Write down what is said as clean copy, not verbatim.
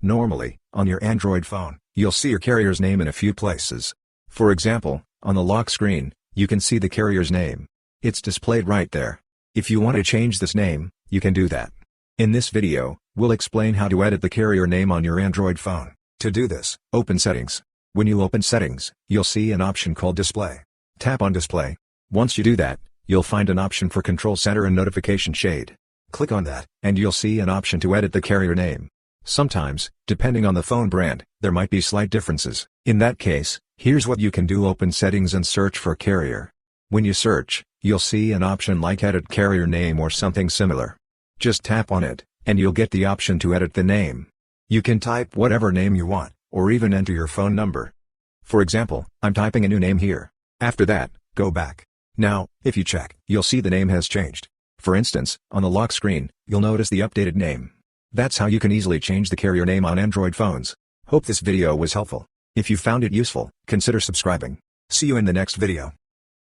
Normally, on your Android phone, you'll see your carrier's name in a few places. For example, on the lock screen, you can see the carrier's name. It's displayed right there. If you want to change this name, you can do that. In this video, we'll explain how to edit the carrier name on your Android phone. To do this, open Settings. When you open Settings, you'll see an option called Display. Tap on Display. Once you do that, you'll find an option for Control Center and Notification Shade. Click on that, and you'll see an option to edit the carrier name. Sometimes, depending on the phone brand, there might be slight differences. In that case, here's what you can do: open Settings and search for carrier. When you search, you'll see an option like Edit Carrier Name or something similar. Just tap on it, and you'll get the option to edit the name. You can type whatever name you want, or even enter your phone number. For example, I'm typing a new name here. After that, go back. Now, if you check, you'll see the name has changed. For instance, on the lock screen, you'll notice the updated name. That's how you can easily change the carrier name on Android phones. Hope this video was helpful. If you found it useful, consider subscribing. See you in the next video.